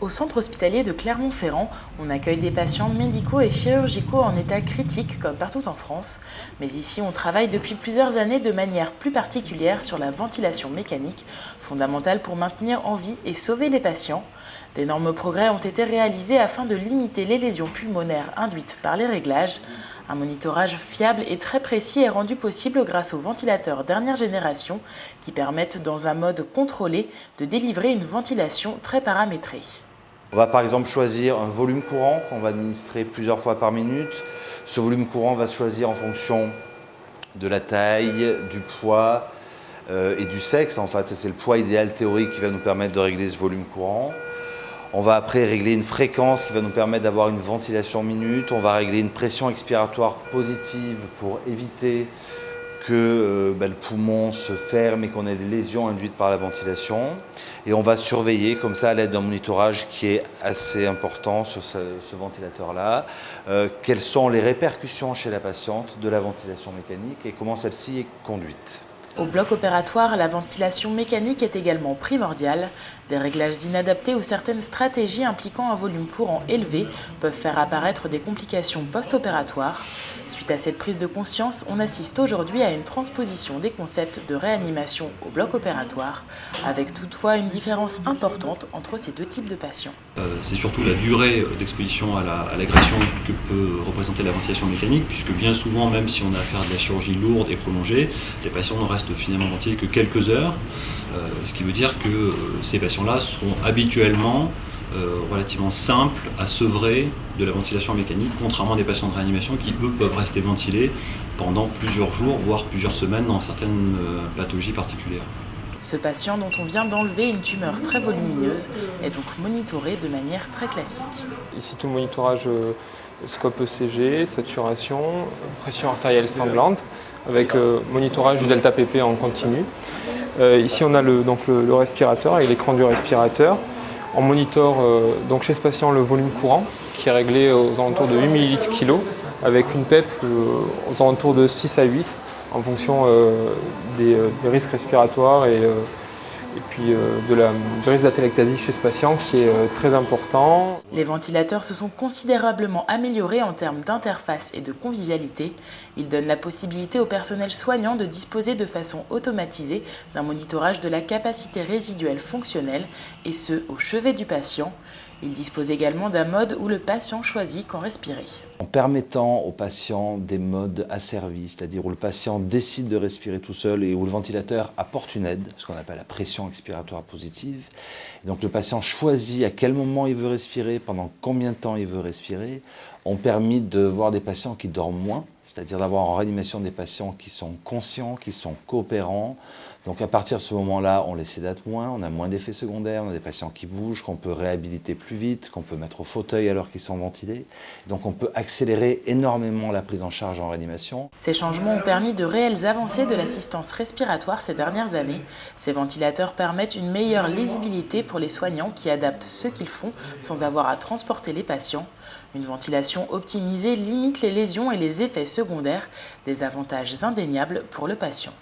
Au centre hospitalier de Clermont-Ferrand, on accueille des patients médicaux et chirurgicaux en état critique comme partout en France. Mais ici, on travaille depuis plusieurs années de manière plus particulière sur la ventilation mécanique, fondamentale pour maintenir en vie et sauver les patients. D'énormes progrès ont été réalisés afin de limiter les lésions pulmonaires induites par les réglages. Un monitorage fiable et très précis est rendu possible grâce aux ventilateurs dernière génération qui permettent, dans un mode contrôlé, de délivrer une ventilation très paramétrée. On va par exemple choisir un volume courant qu'on va administrer plusieurs fois par minute. Ce volume courant va se choisir en fonction de la taille, du poids et du sexe. En fait, c'est le poids idéal théorique qui va nous permettre de régler ce volume courant. On va après régler une fréquence qui va nous permettre d'avoir une ventilation minute. On va régler une pression expiratoire positive pour éviter que le poumon se ferme et qu'on ait des lésions induites par la ventilation. Et on va surveiller comme ça à l'aide d'un monitorage qui est assez important sur ce ventilateur-là, quelles sont les répercussions chez la patiente de la ventilation mécanique et comment celle-ci est conduite. Au bloc opératoire, la ventilation mécanique est également primordiale. Des réglages inadaptés ou certaines stratégies impliquant un volume courant élevé peuvent faire apparaître des complications post-opératoires. Suite à cette prise de conscience, on assiste aujourd'hui à une transposition des concepts de réanimation au bloc opératoire, avec toutefois une différence importante entre ces deux types de patients. C'est surtout la durée d'exposition à l'agression que peut représenter la ventilation mécanique, puisque bien souvent, même si on a affaire à de la chirurgie lourde et prolongée, les patients ne restent finalement ventilés que quelques heures, ce qui veut dire que ces patients-là seront habituellement relativement simples à sevrer de la ventilation mécanique, contrairement à des patients de réanimation qui, eux, peuvent rester ventilés pendant plusieurs jours, voire plusieurs semaines dans certaines pathologies particulières. Ce patient, dont on vient d'enlever une tumeur très volumineuse, est donc monitoré de manière très classique. Ici, tout le monitorage scope ECG, saturation, pression artérielle sanglante, avec monitorage du delta PP en continu. Ici, on a le respirateur et l'écran du respirateur. On monitore donc chez ce patient le volume courant, qui est réglé aux alentours de 8 ml/kg, avec une PEP aux alentours de 6 à 8, en fonction des risques respiratoires et puis du risque d'atelectasie chez ce patient qui est très important. Les ventilateurs se sont considérablement améliorés en termes d'interface et de convivialité. Ils donnent la possibilité au personnel soignant de disposer de façon automatisée d'un monitorage de la capacité résiduelle fonctionnelle, et ce, au chevet du patient. Il dispose également d'un mode où le patient choisit quand respirer. En permettant au patient des modes asservis, c'est-à-dire où le patient décide de respirer tout seul et où le ventilateur apporte une aide, ce qu'on appelle la pression expiratoire positive. Donc le patient choisit à quel moment il veut respirer, pendant combien de temps il veut respirer, ont permis de voir des patients qui dorment moins, c'est-à-dire d'avoir en réanimation des patients qui sont conscients, qui sont coopérants. Donc à partir de ce moment-là, on les sédate moins, on a moins d'effets secondaires, on a des patients qui bougent, qu'on peut réhabiliter plus vite, qu'on peut mettre au fauteuil alors qu'ils sont ventilés. Donc on peut accélérer énormément la prise en charge en réanimation. Ces changements ont permis de réelles avancées de l'assistance respiratoire ces dernières années. Ces ventilateurs permettent une meilleure lisibilité pour les soignants qui adaptent ce qu'ils font sans avoir à transporter les patients. Une ventilation optimisée limite les lésions et les effets secondaires, des avantages indéniables pour le patient.